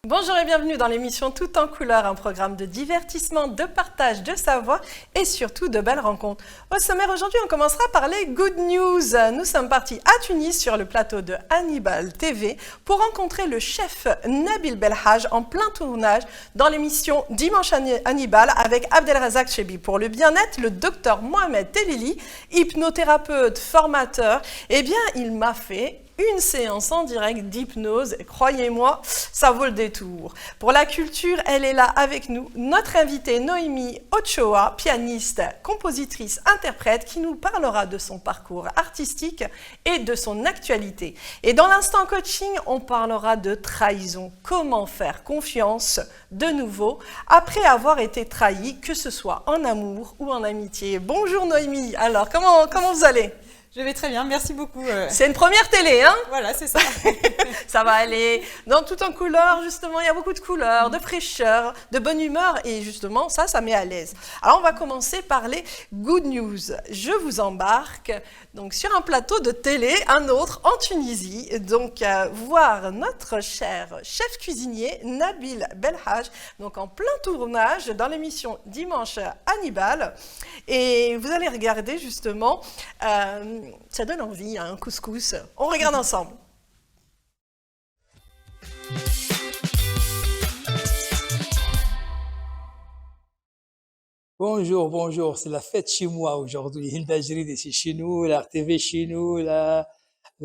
Bonjour et bienvenue dans l'émission Tout en couleurs, un programme de divertissement, de partage, de savoir et surtout de belles rencontres. Au sommaire aujourd'hui, on commencera par les good news. Nous sommes partis à Tunis sur le plateau de Hannibal TV pour rencontrer le chef Nabil Belhaj en plein tournage dans l'émission Dimanche Hannibal avec Abdelrazak Chebi. Pour le bien-être, le docteur Mohamed Telili, hypnothérapeute, formateur, eh bien, il m'a fait une séance en direct d'hypnose. Croyez-moi, ça vaut le détour. Pour la culture, elle est là avec nous, notre invitée Noémie Ochoa, pianiste, compositrice, interprète, qui nous parlera de son parcours artistique et de son actualité. Et dans l'instant coaching, on parlera de trahison. Comment faire confiance de nouveau après avoir été trahi, que ce soit en amour ou en amitié. Bonjour Noémie. Alors, comment vous allez ? Je vais très bien, merci beaucoup. C'est une première télé, hein ? Voilà, c'est ça. Ça va aller. Dans Tout en couleurs, justement, il y a beaucoup de couleurs, de fraîcheur, de bonne humeur. Et justement, ça met à l'aise. Alors, on va commencer par les good news. Je vous embarque donc sur un plateau de télé, un autre en Tunisie. Donc, voir notre cher chef cuisinier, Nabil Belhaj, donc en plein tournage dans l'émission Dimanche Hannibal. Et vous allez regarder justement... ça donne envie, un couscous. On regarde ensemble. Bonjour, bonjour. C'est la fête chez moi aujourd'hui. Hinda Jridi, c'est chez nous, la RTV chez nous,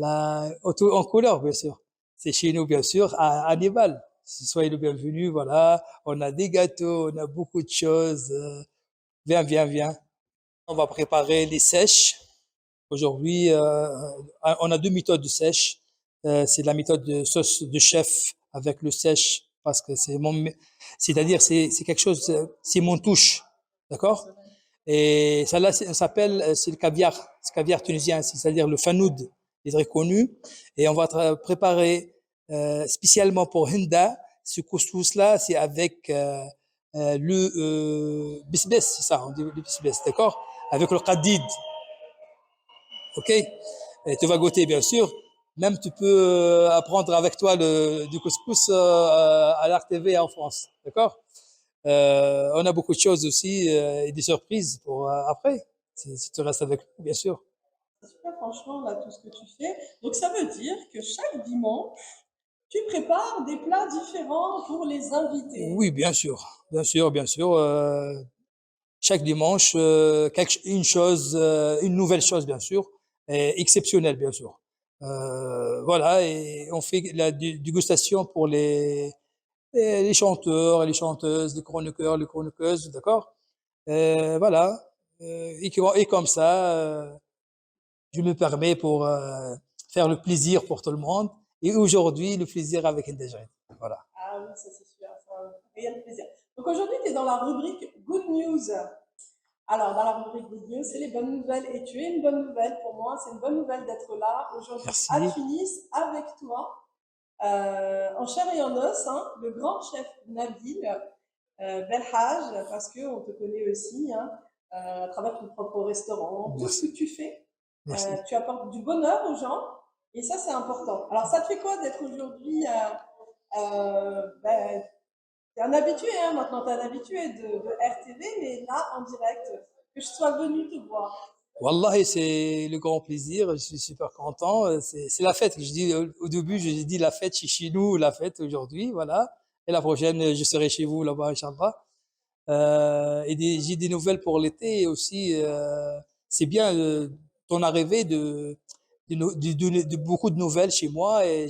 en couleur, bien sûr. C'est chez nous, bien sûr, à Hannibal. Soyez le bienvenu, voilà. On a des gâteaux, on a beaucoup de choses. Viens, viens, viens. On va préparer les sèches. Aujourd'hui, on a deux méthodes de sèche. C'est la méthode de sauce de chef avec le sèche parce que c'est-à-dire c'est quelque chose, c'est mon touche, d'accord? Et ça là, ça s'appelle, c'est le caviar, c'est le caviar tunisien, c'est-à-dire le fanoud, il est très connu. Et on va préparer spécialement pour Hinda, ce couscous-là, c'est avec le bisbes, c'est ça, on dit le bisbes, d'accord? Avec le qadid. Ok, et tu vas goûter bien sûr. Même tu peux apprendre avec toi du couscous à l'RTV en France, d'accord? On a beaucoup de choses aussi et des surprises pour après, si tu restes avec nous, bien sûr. C'est super, franchement, là, tout ce que tu fais. Donc, ça veut dire que chaque dimanche, tu prépares des plats différents pour les invités. Oui, bien sûr, bien sûr, bien sûr. Chaque dimanche, une nouvelle chose, bien sûr, et exceptionnelle, bien sûr. Voilà, et on fait la dégustation pour les chanteurs, les chanteuses, les chroniqueurs, les chroniqueuses, d'accord? Voilà. Et comme ça, je me permets pour faire le plaisir pour tout le monde. Et aujourd'hui, le plaisir avec Indejred. Voilà. Ah oui, ça c'est super, ça un réel plaisir. Donc aujourd'hui, tu es dans la rubrique Good News. Alors, dans la rubrique Good News, c'est les bonnes nouvelles. Et tu es une bonne nouvelle pour moi. C'est une bonne nouvelle d'être là aujourd'hui Merci. à Tunis avec toi, en chair et en os, hein, le grand chef Nabil Belhaj, parce qu'on te connaît aussi hein, à travers ton propre restaurant, tout ce que tu fais. Tu apportes du bonheur aux gens et ça, c'est important. Alors, ça te fait quoi d'être aujourd'hui t'es un habitué, hein, maintenant, t'es un habitué de RTV, mais là, en direct, que je sois venu te voir. Wallah, c'est le grand plaisir, je suis super content. C'est la fête. Je dis, au début, j'ai dit la fête chez nous, la fête aujourd'hui, voilà. Et la prochaine, je serai chez vous là-bas, Inch'Allah. J'ai des nouvelles pour l'été aussi. C'est bien ton arrivée de beaucoup de nouvelles chez moi. Et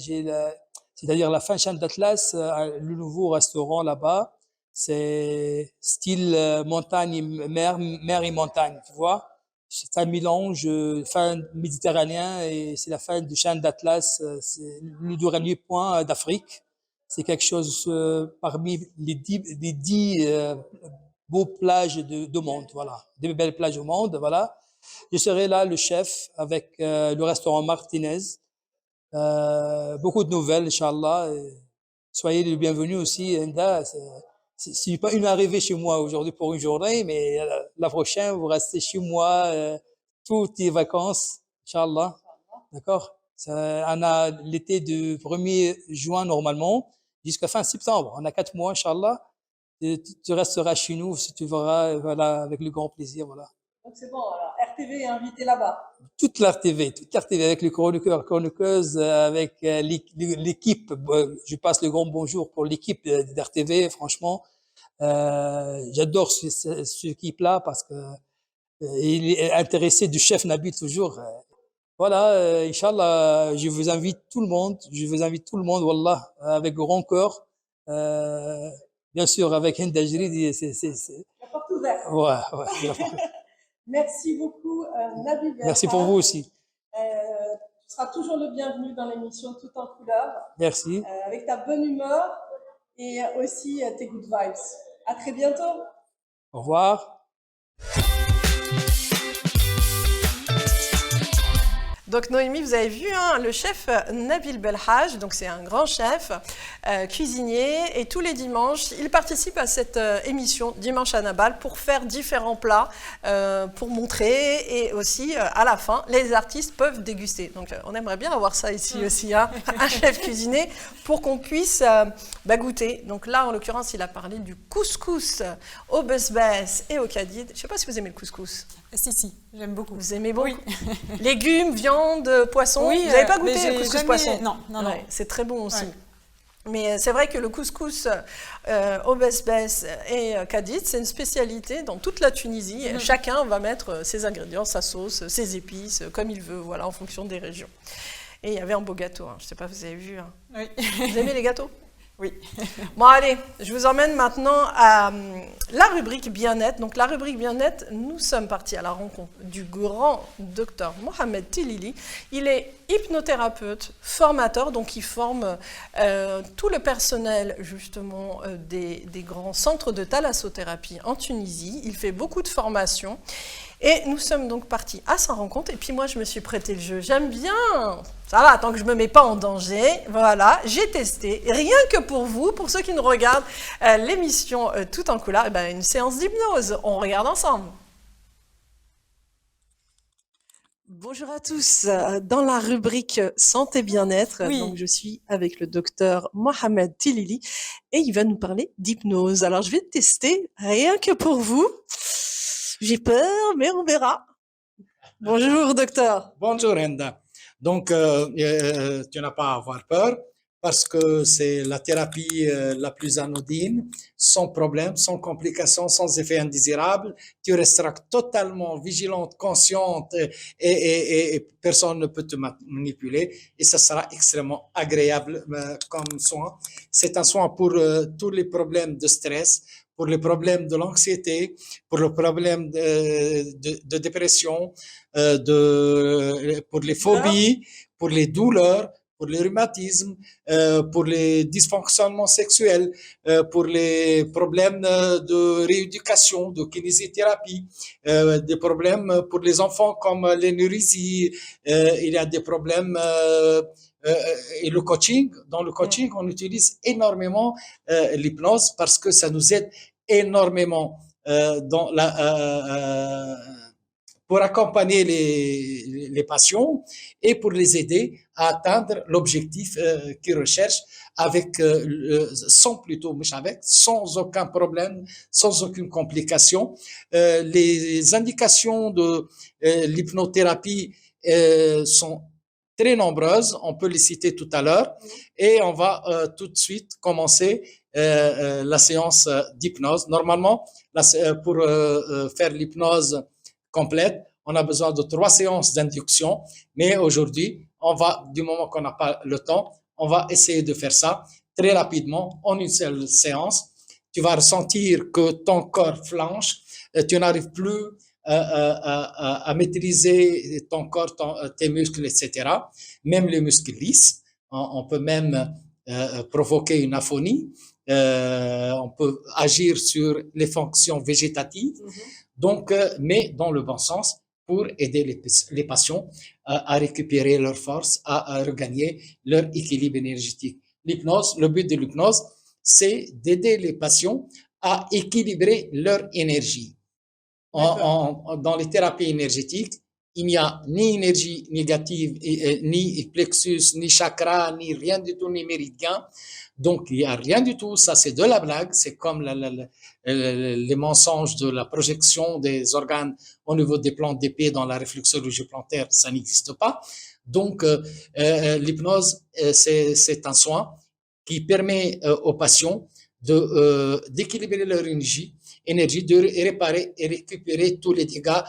c'est-à-dire la fin Chaîne d'Atlas, le nouveau restaurant là-bas. C'est style montagne, mer et montagne, tu vois. C'est un mélange fin méditerranéen et c'est la fin du Chaîne d'Atlas. C'est le dernier point d'Afrique. C'est quelque chose parmi les dix beaux plages du monde, voilà, des belles plages au monde, voilà. Je serai là, le chef, avec le restaurant Martinez. Beaucoup de nouvelles, Inch'Allah. Soyez les bienvenus aussi, Enda. c'est pas une arrivée chez moi aujourd'hui pour une journée, mais la prochaine, vous restez chez moi toutes les vacances, Inch'Allah. D'accord? On a l'été du 1er juin normalement jusqu'à fin septembre. On a 4 mois, Inch'Allah. Tu resteras chez nous si tu verras, voilà, avec le grand plaisir, voilà. Donc c'est bon, alors RTV est invité là-bas. Toute l'RTV avec les chroniqueurs, chroniqueuses, avec l'équipe. Je passe le grand bonjour pour l'équipe d'RTV, franchement. J'adore cette équipe-là parce que il est intéressé du chef Nabil toujours. Voilà, Inch'Allah, je vous invite tout le monde, Wallah, avec grand cœur. Bien sûr, avec Hind Ajrid, La porte ouverte. ouais. Merci beaucoup, Nabil Merci pour Belhaj. vous aussi. Tu seras toujours le bienvenu dans l'émission Tout en couleur, Merci. avec ta bonne humeur et aussi tes good vibes. À très bientôt. Au revoir. Donc Noémie, vous avez vu le chef Nabil Belhaj, donc c'est un grand chef, cuisinier, et tous les dimanches, il participe à cette émission Dimanche à Nabal pour faire différents plats, pour montrer, et aussi à la fin, les artistes peuvent déguster. Donc on aimerait bien avoir ça ici aussi, un chef cuisinier, pour qu'on puisse goûter. Donc là, en l'occurrence, il a parlé du couscous au besbès et au kadid. Je ne sais pas si vous aimez le couscous. Si, j'aime beaucoup. Vous aimez beaucoup? Oui. Légumes, viande, poisson. Oui, vous n'avez pas goûté mais le couscous jamais... poisson? Non. Ouais, c'est très bon aussi. Ouais. Mais c'est vrai que le couscous au besbès et kadid, c'est une spécialité dans toute la Tunisie. Chacun va mettre ses ingrédients, sa sauce, ses épices, comme il veut, voilà, en fonction des régions. Et il y avait un beau gâteau, je ne sais pas, vous avez vu. Oui. Vous aimez les gâteaux? Oui. Bon, allez, je vous emmène maintenant à la rubrique bien-être. Donc, la rubrique bien-être, nous sommes partis à la rencontre du grand docteur Mohamed Tilili. Il est hypnothérapeute, formateur, donc il forme tout le personnel, justement, des grands centres de thalassothérapie en Tunisie. Il fait beaucoup de formations. Et nous sommes donc partis à sa rencontre. Et puis moi, je me suis prêté le jeu. J'aime bien. Ça va, tant que je ne me mets pas en danger. Voilà, j'ai testé. Rien que pour vous, pour ceux qui nous regardent l'émission Tout en couleur, une séance d'hypnose. On regarde ensemble. Bonjour à tous. Dans la rubrique santé bien-être, Oui. donc je suis avec le docteur Mohamed Tilili et il va nous parler d'hypnose. Alors je vais tester rien que pour vous. J'ai peur, mais on verra. Bonjour, docteur. Bonjour, Enda. Donc, tu n'as pas à avoir peur parce que c'est la thérapie la plus anodine, sans problème, sans complications, sans effet indésirable. Tu resteras totalement vigilante, consciente et personne ne peut te manipuler et ça sera extrêmement agréable comme soin. C'est un soin pour tous les problèmes de stress, pour les problèmes de l'anxiété, pour le problème de dépression, pour les phobies, pour les douleurs, pour les rhumatismes, pour les dysfonctionnements sexuels, pour les problèmes de rééducation, de kinésithérapie, des problèmes pour les enfants comme l'énurésie, il y a des problèmes et le coaching. Dans le coaching, on utilise énormément l'hypnose parce que ça nous aide énormément dans pour accompagner les patients et pour les aider à atteindre l'objectif qu'ils recherchent sans aucun problème, sans aucune complication. Les indications de l'hypnothérapie sont très nombreuses, on peut les citer tout à l'heure et on va tout de suite commencer la séance d'hypnose. Normalement, pour faire l'hypnose complète, on a besoin de 3 séances d'induction, mais aujourd'hui, du moment qu'on n'a pas le temps, on va essayer de faire ça très rapidement en une seule séance. Tu vas ressentir que ton corps flanche, tu n'arrives plus à maîtriser ton corps, tes muscles, etc. Même les muscles lisses. On peut même provoquer une aphonie. On peut agir sur les fonctions végétatives. Donc, mais dans le bon sens, pour aider les patients à récupérer leur force, à regagner leur équilibre énergétique. L'hypnose, le but de l'hypnose, c'est d'aider les patients à équilibrer leur énergie. Dans les thérapies énergétiques, il n'y a ni énergie négative, ni plexus, ni chakra, ni rien du tout, ni méridien. Donc, il n'y a rien du tout. Ça, c'est de la blague. C'est comme les mensonges de la projection des organes au niveau des plantes d'épée dans la réflexologie plantaire. Ça n'existe pas. Donc, l'hypnose, c'est un soin qui permet aux patients d'équilibrer leur énergie, de réparer et récupérer tous les dégâts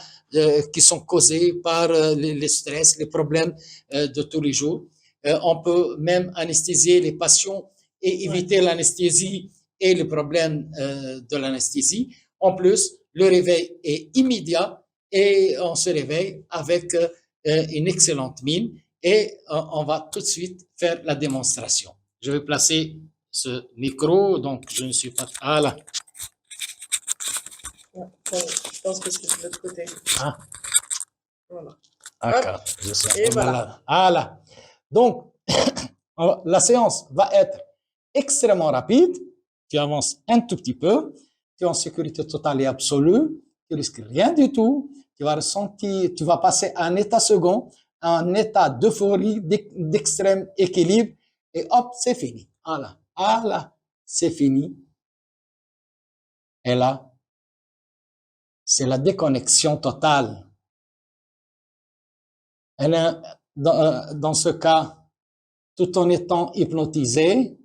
qui sont causés par les stress, les problèmes de tous les jours. On peut même anesthésier les patients et éviter l'anesthésie et le problème de l'anesthésie. En plus, le réveil est immédiat et on se réveille avec une excellente mine et on va tout de suite faire la démonstration. Je vais placer ce micro, donc je ne suis pas... Ah là. Je pense que c'est de l'autre côté. Ah. Voilà. D'accord, je suis Et un peu voilà. malade. Ah là. Donc, la séance va être extrêmement rapide. Tu avances un tout petit peu. Tu es en sécurité totale et absolue. Tu risques rien du tout. Tu vas ressentir, tu vas passer à un état second, à un état d'euphorie, d'extrême équilibre. Et hop, c'est fini. Ah là, c'est fini. Et là, c'est la déconnexion totale. Dans ce cas, tout en étant hypnotisée,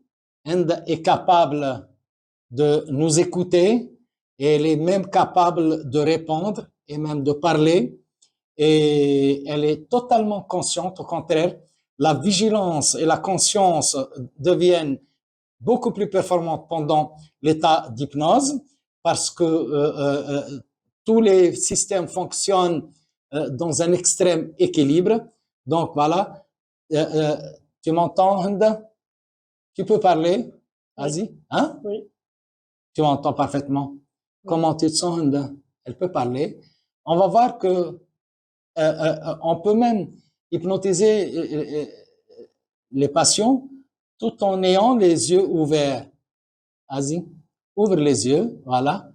elle est capable de nous écouter et elle est même capable de répondre et même de parler. Et elle est totalement consciente. Au contraire, la vigilance et la conscience deviennent beaucoup plus performantes pendant l'état d'hypnose parce que tous les systèmes fonctionnent dans un extrême équilibre. Donc voilà, tu m'entends, Hunda? Tu peux parler? Vas-y. Hein? Oui. Tu m'entends parfaitement. Comment tu te sens, Hunda? Elle peut parler. On va voir que on peut même hypnotiser les patients tout en ayant les yeux ouverts. Vas-y, ouvre les yeux, voilà.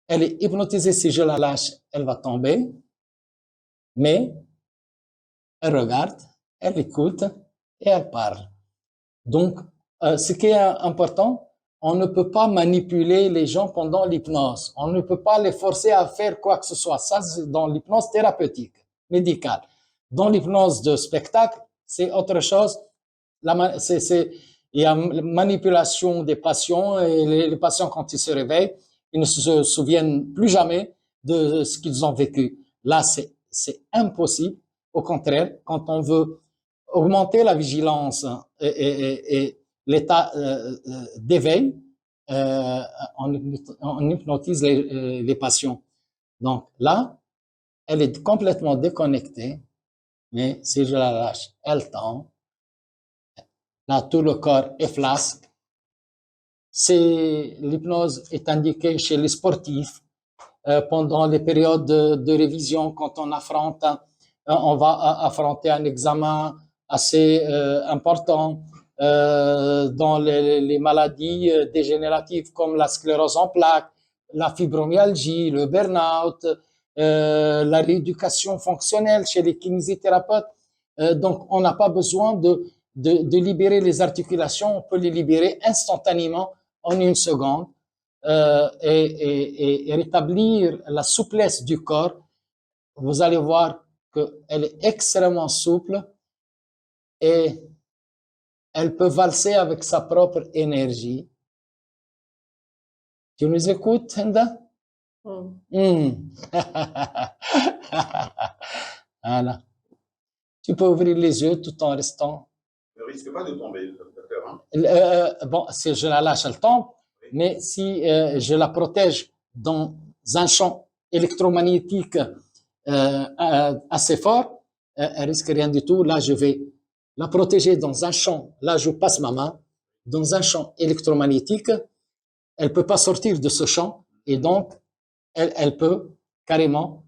Elle est hypnotisée, si je la lâche, elle va tomber. Mais elle regarde, elle écoute et elle parle. Donc, ce qui est important, on ne peut pas manipuler les gens pendant l'hypnose. On ne peut pas les forcer à faire quoi que ce soit. Ça, c'est dans l'hypnose thérapeutique, médicale. Dans l'hypnose de spectacle, c'est autre chose. Il y a manipulation des patients et les patients, quand ils se réveillent, ils ne se souviennent plus jamais de ce qu'ils ont vécu. Là, c'est impossible. Au contraire, quand on veut augmenter la vigilance et l'état d'éveil, on hypnotise les patients. Donc là, elle est complètement déconnectée, mais si je la lâche, elle tombe. Là, tout le corps est flasque. L'hypnose est indiquée chez les sportifs pendant les périodes de révision, quand on va affronter un examen assez important dans les maladies dégénératives comme la sclérose en plaques, la fibromyalgie, le burn-out, la rééducation fonctionnelle chez les kinésithérapeutes. Donc, on n'a pas besoin de libérer les articulations, on peut les libérer instantanément en une seconde et rétablir la souplesse du corps. Vous allez voir qu'elle est extrêmement souple et elle peut valser avec sa propre énergie. Tu nous écoutes, Henda? Voilà. Tu peux ouvrir les yeux tout en restant. Ne risque pas de tomber, docteur. Bon, si je la lâche, elle tombe. Mais si je la protège dans un champ électromagnétique assez fort, elle risque rien du tout. Là, je vais la protéger dans un champ. Là, je passe ma main dans un champ électromagnétique. Elle peut pas sortir de ce champ et donc elle peut carrément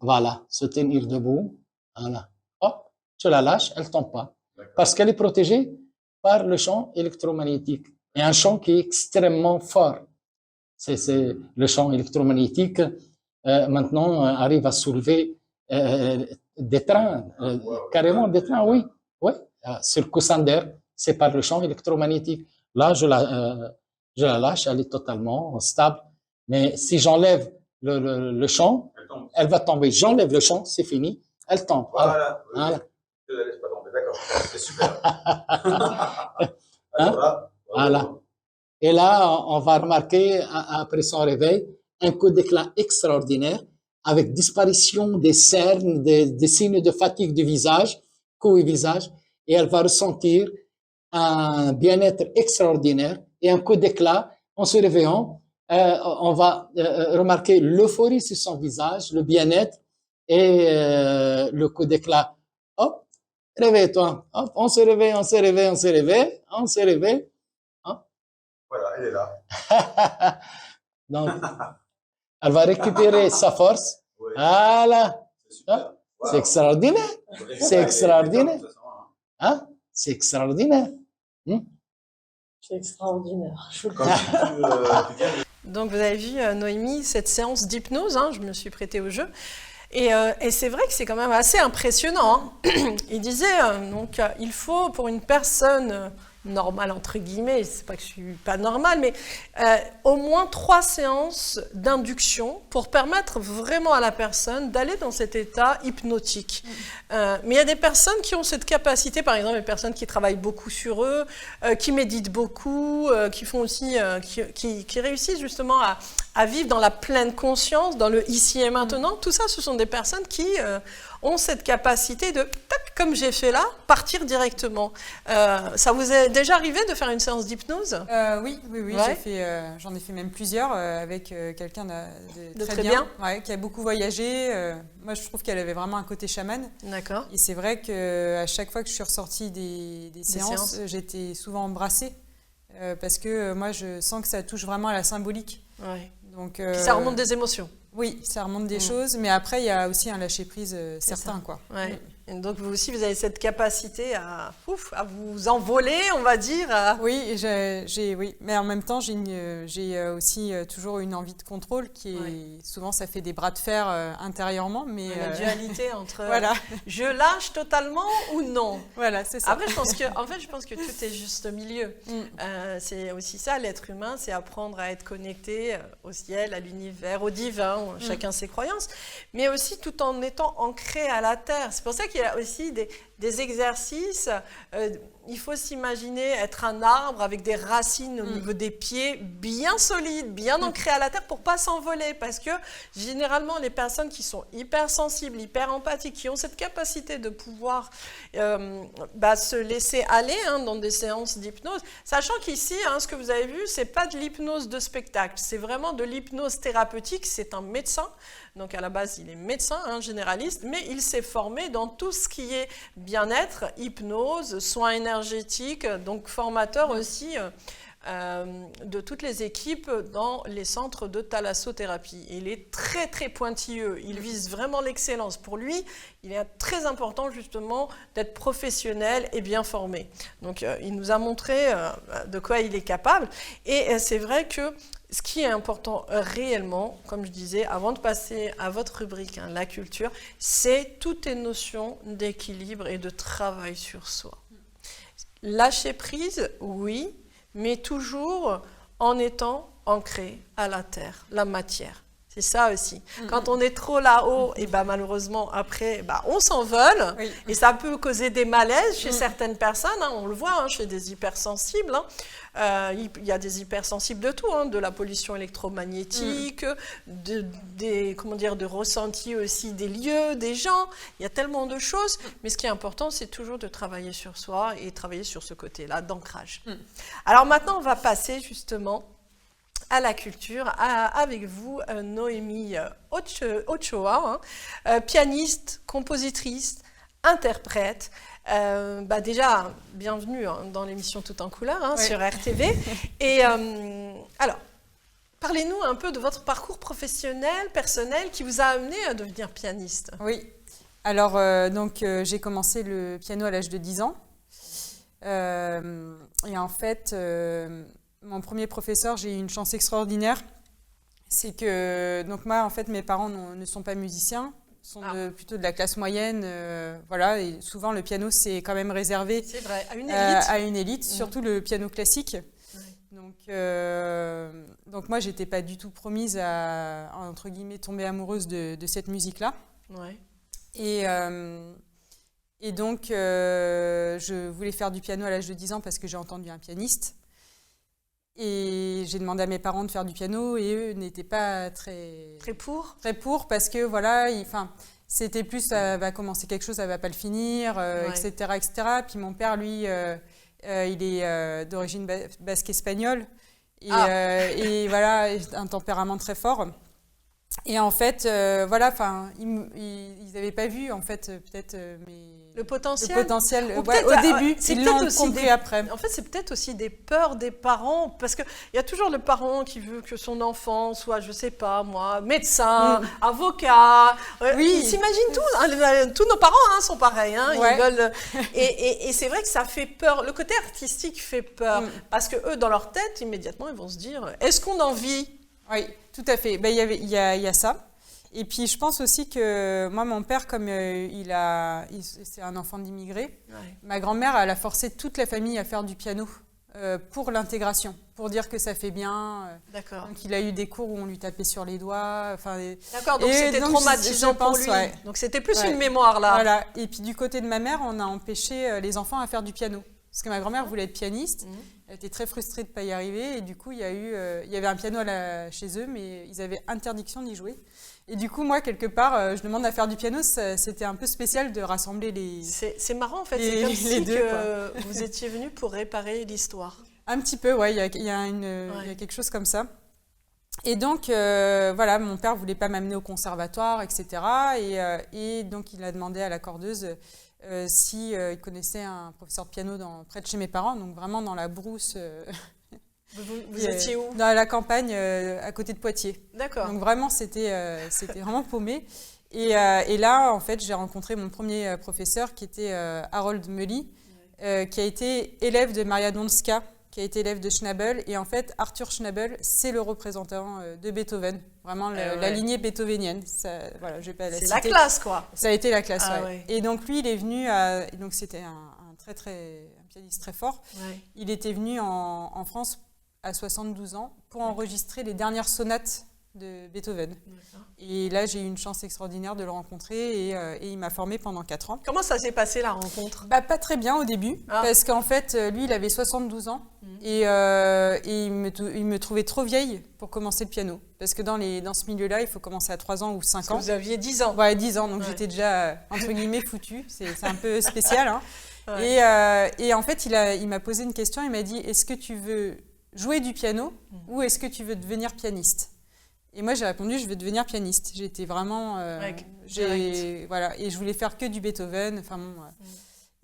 voilà, se tenir debout. Voilà. Hop, je la lâche, elle tombe pas parce qu'elle est protégée par le champ électromagnétique et un champ qui est extrêmement fort. C'est le champ électromagnétique maintenant arrive à soulever des trains, carrément des trains, oui. Oui, sur coussin d'air, c'est par le champ électromagnétique. Là, je la lâche, elle est totalement stable. Mais si j'enlève le champ, elle va tomber. J'enlève le champ, c'est fini, elle tombe. Voilà. Voilà. Ne la laisse pas tomber, d'accord. C'est super. Hein? Voilà. Et là, on va remarquer, après son réveil, un coup d'éclat extraordinaire avec disparition des cernes, des signes de fatigue du visage, cou et visage, et elle va ressentir un bien-être extraordinaire et un coup d'éclat en se réveillant. On va remarquer l'euphorie sur son visage, le bien-être et le coup d'éclat. Hop, réveille-toi. Hop, on se réveille, on se réveille, on se réveille, on se réveille. Voilà, elle est là. Donc, elle va récupérer sa force. Ouais. Voilà. C'est super. Wow. C'est extraordinaire. C'est extraordinaire. Hein? C'est extraordinaire. C'est extraordinaire. Quand tu viens de... Donc vous avez vu, Noémie, cette séance d'hypnose, je me suis prêtée au jeu. Et c'est vrai que c'est quand même assez impressionnant. Il disait, il faut pour une personne normale, entre guillemets, c'est pas que je suis pas normale, mais au moins 3 séances d'induction pour permettre vraiment à la personne d'aller dans cet état hypnotique. Mais il y a des personnes qui ont cette capacité, par exemple, les personnes qui travaillent beaucoup sur eux, qui méditent beaucoup, qui font aussi, qui réussissent justement à vivre dans la pleine conscience, dans le ici et maintenant. Tout ça, ce sont des personnes qui ont cette capacité de, tac, comme j'ai fait là, partir directement. Ça vous est déjà arrivé de faire une séance d'hypnose? Oui, Ouais. j'en ai fait même plusieurs avec quelqu'un De très bien. Ouais, qui a beaucoup voyagé. Moi, je trouve qu'elle avait vraiment un côté chaman. D'accord. Et c'est vrai qu'à chaque fois que je suis ressortie des séances, j'étais souvent embrassée parce que moi, je sens que ça touche vraiment à la symbolique. Ouais. Donc, Puis ça remonte des émotions. Oui, ça remonte des choses, mais après, il y a aussi un lâcher-prise certain, quoi. Ouais. Et donc vous aussi, vous avez cette capacité à vous envoler, on va dire. Oui, oui, mais en même temps, j'ai aussi toujours une envie de contrôle qui est souvent, ça fait des bras de fer intérieurement, mais la dualité entre voilà. Je lâche totalement ou non. Voilà, c'est ça. Après, je pense que tout est juste au milieu. C'est aussi ça, l'être humain, c'est apprendre à être connecté au ciel, à l'univers, au divin, chacun ses croyances, mais aussi tout en étant ancré à la terre. C'est pour ça qu'il y a aussi des exercices. Il faut s'imaginer être un arbre avec des racines au niveau des pieds bien solides, bien ancrées à la terre pour pas s'envoler. Parce que généralement, les personnes qui sont hypersensibles, hyper empathiques, qui ont cette capacité de pouvoir se laisser aller dans des séances d'hypnose, sachant qu'ici, ce que vous avez vu, c'est pas de l'hypnose de spectacle, c'est vraiment de l'hypnose thérapeutique. C'est un médecin. Donc à la base, il est médecin, généraliste, mais il s'est formé dans tout ce qui est bien-être, hypnose, soins énergétiques, donc formateur aussi de toutes les équipes dans les centres de thalassothérapie. Il est très très pointilleux, il vise vraiment l'excellence. Pour lui, il est très important justement d'être professionnel et bien formé. Donc il nous a montré de quoi il est capable, et c'est vrai que ce qui est important réellement, comme je disais, avant de passer à votre rubrique, la culture, c'est toutes les notions d'équilibre et de travail sur soi. Lâcher prise, oui, mais toujours en étant ancré à la terre, la matière. C'est ça aussi. Quand on est trop là-haut, et malheureusement, après, on s'envole. Oui. Et ça peut causer des malaises chez certaines personnes. On le voit chez des hypersensibles. Il y a des hypersensibles de tout, de la pollution électromagnétique, de ressenti aussi des lieux, des gens. Il y a tellement de choses. Mais ce qui est important, c'est toujours de travailler sur soi et travailler sur ce côté-là d'ancrage. Alors maintenant, on va passer justement à la culture, avec vous, Noémie Ochoa, pianiste, compositrice, interprète. Déjà, bienvenue dans l'émission Tout en couleur sur RTV. Et alors, parlez-nous un peu de votre parcours professionnel, personnel, qui vous a amené à devenir pianiste. Oui, alors j'ai commencé le piano à l'âge de 10 ans. Et en fait... mon premier professeur, j'ai eu une chance extraordinaire. c'est que, donc moi, en fait, mes parents ne sont pas musiciens, sont plutôt de la classe moyenne, voilà, et souvent le piano, c'est quand même réservé C'est vrai, à une élite. Surtout le piano classique. Ouais. Donc moi, j'étais pas du tout promise à, entre guillemets, tomber amoureuse de cette musique-là. Ouais. Et donc, je voulais faire du piano à l'âge de 10 ans parce que j'ai entendu un pianiste. Et j'ai demandé à mes parents de faire du piano et eux n'étaient pas très pour parce que voilà, c'était plus ça va commencer quelque chose, ça va pas le finir, etc., etc. Puis mon père, lui, il est d'origine basque espagnole et voilà, un tempérament très fort. Et en fait, voilà, ils n'avaient pas vu en fait peut-être le potentiel. Au début, ils l'ont compris après. En fait, c'est peut-être aussi des peurs des parents, parce qu'il y a toujours le parent qui veut que son enfant soit, je sais pas moi, médecin, avocat. Ils s'imaginent tous. Tous nos parents sont pareils. Ils veulent. Et c'est vrai que ça fait peur. Le côté artistique fait peur, parce que eux, dans leur tête, immédiatement, ils vont se dire, est-ce qu'on en vit? Oui, tout à fait. Il y a ça. Et puis, je pense aussi que moi, mon père, comme c'est un enfant d'immigrés, ma grand-mère, elle a forcé toute la famille à faire du piano pour l'intégration, pour dire que ça fait bien. D'accord. Donc, il a eu des cours où on lui tapait sur les doigts. D'accord, donc c'était traumatisant pour lui. Ouais. Donc, c'était plus une mémoire, là. Voilà. Et puis, du côté de ma mère, on a empêché les enfants à faire du piano. Parce que ma grand-mère voulait être pianiste. Elle était très frustrée de ne pas y arriver. Et du coup, il y avait un piano chez eux, mais ils avaient interdiction d'y jouer. Et du coup, moi, quelque part, je demande à faire du piano. C'était un peu spécial de rassembler les... C'est marrant, en fait. C'est comme si vous étiez venus pour réparer l'histoire. Un petit peu, ouais. Il y a quelque chose comme ça. Et donc, voilà, mon père ne voulait pas m'amener au conservatoire, etc. Et donc, il a demandé à la cordeuse... il connaissait un professeur de piano près de chez mes parents, donc vraiment dans la brousse. Vous étiez où? Dans la campagne, à côté de Poitiers. D'accord. Donc vraiment, c'était vraiment paumé. Et là, en fait, j'ai rencontré mon premier professeur qui était Harold Meuly, qui a été élève de Maria Donska, qui a été élève de Schnabel. Et en fait, Arthur Schnabel, c'est le représentant de Beethoven. Vraiment la lignée beethovenienne. Voilà, je vais pas la citer. C'est la classe, quoi. Ça a été la classe, ouais. Et donc, lui, il est venu... donc, c'était un pianiste très fort. Ouais. Il était venu en France à 72 ans pour enregistrer les dernières sonates de Beethoven. Et là, j'ai eu une chance extraordinaire de le rencontrer et il m'a formée pendant 4 ans. Comment ça s'est passé, la rencontre? Pas très bien au début, parce qu'en fait, lui, il avait 72 ans et il me trouvait trop vieille pour commencer le piano. Parce que dans ce milieu-là, il faut commencer à 3 ans ou 5 ans. Vous aviez 10 ans. Ouais, 10 ans, donc j'étais déjà, entre guillemets, foutue. C'est un peu spécial. Hein. Et en fait, il m'a posé une question, il m'a dit, est-ce que tu veux jouer du piano ou est-ce que tu veux devenir pianiste? Et moi, j'ai répondu, je veux devenir pianiste. J'étais vraiment... voilà, et je voulais faire que du Beethoven.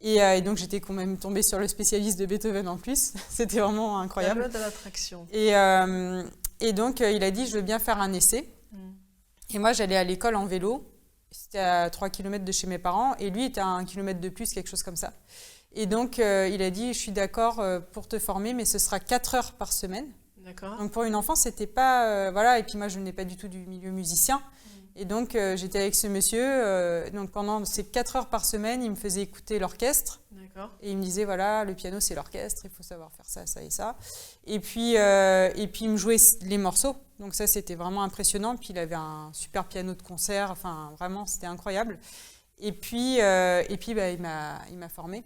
Et donc, j'étais quand même tombée sur le spécialiste de Beethoven en plus. C'était vraiment incroyable. La loi de l'attraction. Et donc, il a dit, je veux bien faire un essai. Et moi, j'allais à l'école en vélo. C'était à 3 km de chez mes parents. Et lui était à 1 km de plus, quelque chose comme ça. Et donc, il a dit, je suis d'accord pour te former, mais ce sera 4 heures par semaine. D'accord. Donc, pour une enfant, c'était pas... voilà, et puis moi, je venais pas du tout du milieu musicien. Et donc, j'étais avec ce monsieur. Donc, pendant ces 4 heures par semaine, il me faisait écouter l'orchestre. D'accord. Et il me disait, voilà, le piano, c'est l'orchestre, il faut savoir faire ça, ça et ça. Et puis il me jouait les morceaux. Donc, ça, c'était vraiment impressionnant. Puis, il avait un super piano de concert. Enfin, vraiment, c'était incroyable. Et puis il m'a formée.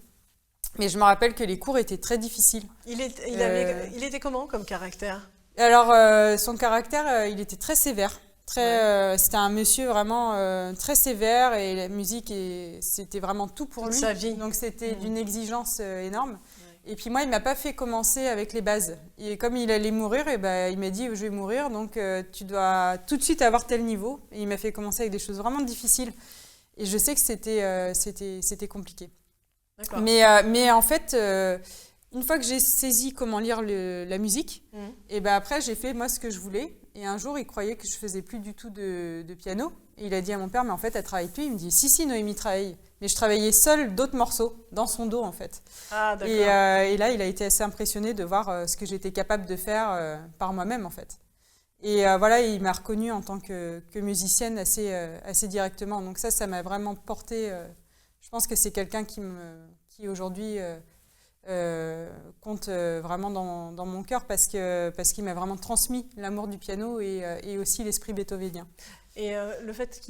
Mais je me rappelle que les cours étaient très difficiles. Il était comment comme caractère? Alors, son caractère, il était très sévère. C'était un monsieur vraiment très sévère et la musique, c'était vraiment tout pour lui. Sa vie. Donc, c'était d'une exigence énorme. Ouais. Et puis moi, il ne m'a pas fait commencer avec les bases. Et comme il allait mourir, il m'a dit, je vais mourir, donc tu dois tout de suite avoir tel niveau. Et il m'a fait commencer avec des choses vraiment difficiles. Et je sais que c'était compliqué. Mais en fait, une fois que j'ai saisi comment lire la musique, et après j'ai fait moi ce que je voulais. Et un jour, il croyait que je faisais plus du tout de piano. Et il a dit à mon père, mais en fait, elle travaille plus. Il me dit, si, Noémie travaille. Mais je travaillais seule d'autres morceaux, dans son dos en fait. Ah, d'accord. Et là, il a été assez impressionné de voir ce que j'étais capable de faire par moi-même en fait. Et voilà, il m'a reconnue en tant que musicienne assez directement. Donc ça m'a vraiment porté. Je pense que c'est quelqu'un qui aujourd'hui compte vraiment dans mon cœur parce qu'il m'a vraiment transmis l'amour du piano et aussi l'esprit beethovénien. Et le fait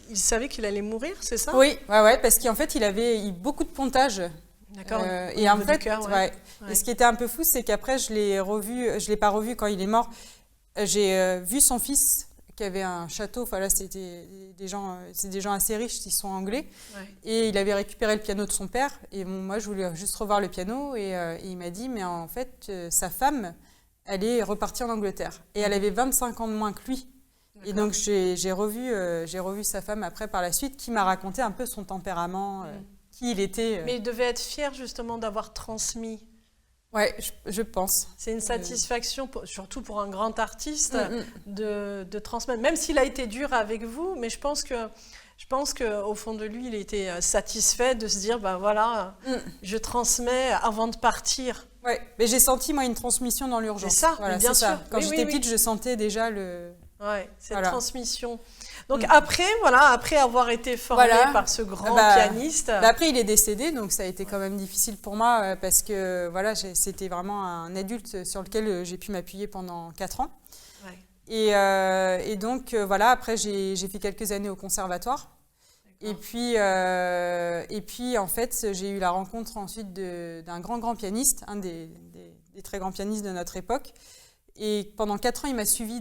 il savait qu'il allait mourir, c'est ça? Oui, ouais, parce qu'en fait, il avait eu beaucoup de pontage. D'accord. Et en fait, cœur, ouais. Et ce qui était un peu fou, c'est qu'après, je l'ai pas revu quand il est mort. J'ai vu son fils qui avait un château. Enfin là, c'était des gens assez riches, ils sont anglais. Ouais. Et il avait récupéré le piano de son père. Et bon, moi, je voulais juste revoir le piano. Et il m'a dit, mais en fait, sa femme, elle est repartie en Angleterre. Et elle avait 25 ans de moins que lui. Et donc, j'ai revu sa femme après par la suite, qui m'a raconté un peu son tempérament, qui il était. Mais il devait être fier justement d'avoir transmis. Ouais, je pense. C'est une satisfaction, surtout pour un grand artiste, de transmettre. Même s'il a été dur avec vous, mais je pense qu'au fond de lui, il était satisfait de se dire, ben voilà, je transmets avant de partir. Ouais, mais j'ai senti, moi, une transmission dans l'urgence. C'est ça, voilà, bien sûr. Ça. Quand j'étais petite, je sentais déjà cette transmission. Donc après avoir été formé par ce grand pianiste... après, il est décédé, donc ça a été quand même difficile pour moi parce que c'était vraiment un adulte sur lequel j'ai pu m'appuyer pendant 4 ans. Ouais. Et donc, après, j'ai fait quelques années au conservatoire. Et puis, en fait, j'ai eu la rencontre ensuite d'un grand pianiste, un des très grands pianistes de notre époque. Et pendant 4 ans, il m'a suivi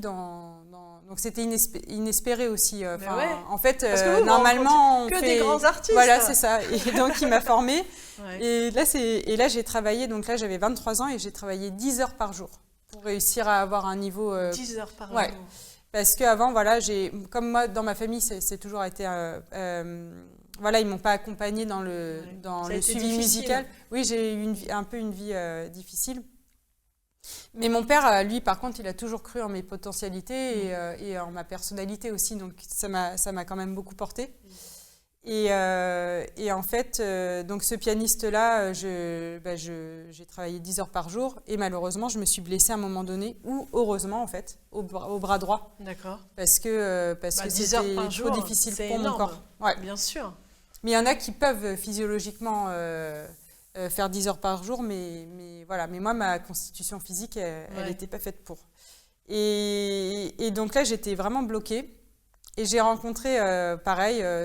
donc c'était inespéré aussi. En fait, parce que vous, normalement, des grands artistes. Voilà, c'est ça. Et donc, il m'a formée. Et là, j'ai travaillé. Donc là, j'avais 23 ans et j'ai travaillé 10 heures par jour pour réussir à avoir un niveau. 10 heures par jour. Parce qu'avant, comme moi, dans ma famille, c'est toujours été. Ils m'ont pas accompagnée dans le suivi musical. Oui, j'ai eu un peu une vie difficile. Mais mon père, lui, par contre, il a toujours cru en mes potentialités et en ma personnalité aussi. Donc, ça m'a quand même beaucoup portée. Et en fait, donc ce pianiste-là, j'ai travaillé 10 heures par jour. Et malheureusement, je me suis blessée à un moment donné, ou heureusement, en fait, au bras droit. D'accord. Parce que c'était trop difficile pour mon corps. Ouais. Bien sûr. Mais il y en a qui peuvent physiologiquement... faire 10 heures par jour, mais moi, ma constitution physique, elle n'était pas faite pour. Et donc là, j'étais vraiment bloquée. Et j'ai rencontré,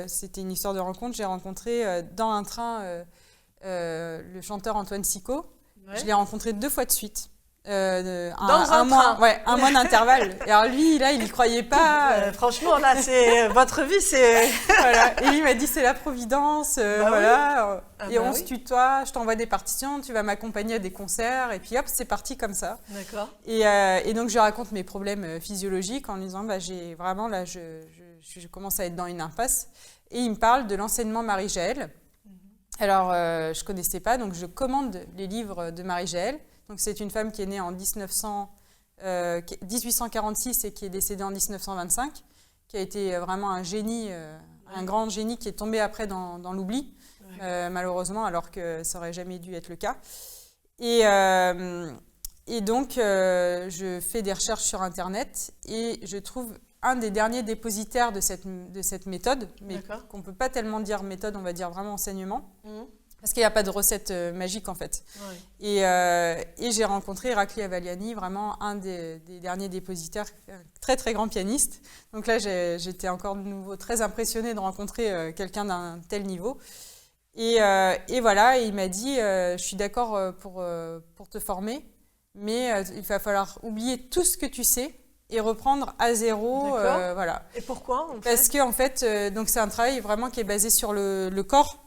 c'était une histoire de rencontre, j'ai rencontré dans un train le chanteur Antoine Sicot. Ouais. Je l'ai rencontré 2 fois de suite. Un mois d'intervalle. Et alors lui, là, il n'y croyait pas. Franchement, là, votre vie, c'est... Voilà. Et lui m'a dit, c'est la providence, on se tutoie, je t'envoie des partitions, tu vas m'accompagner à des concerts, et puis hop, c'est parti comme ça. D'accord. Et donc, je raconte mes problèmes physiologiques en disant, j'ai vraiment, là, je commence à être dans une impasse. Et il me parle de l'enseignement Marie-Jaël. Alors, je ne connaissais pas, donc je commande les livres de Marie-Jaël. Donc, c'est une femme qui est née en 1846 et qui est décédée en 1925, qui a été vraiment un génie, un grand génie qui est tombé après dans l'oubli, malheureusement, alors que ça n'aurait jamais dû être le cas. Et donc, je fais des recherches sur Internet et je trouve un des derniers dépositaires de cette méthode, mais qu'on ne peut pas tellement dire méthode, on va dire vraiment enseignement. Parce qu'il n'y a pas de recette magique, en fait. Ouais. Et j'ai rencontré Irakli Avaliani, vraiment un des derniers dépositaires, très, très grand pianiste. Donc là, j'étais encore de nouveau très impressionnée de rencontrer quelqu'un d'un tel niveau. Et voilà, et il m'a dit, je suis d'accord pour te former, mais il va falloir oublier tout ce que tu sais et reprendre à zéro. Voilà. Et pourquoi Parce qu'en fait, donc c'est un travail vraiment qui est basé sur le corps,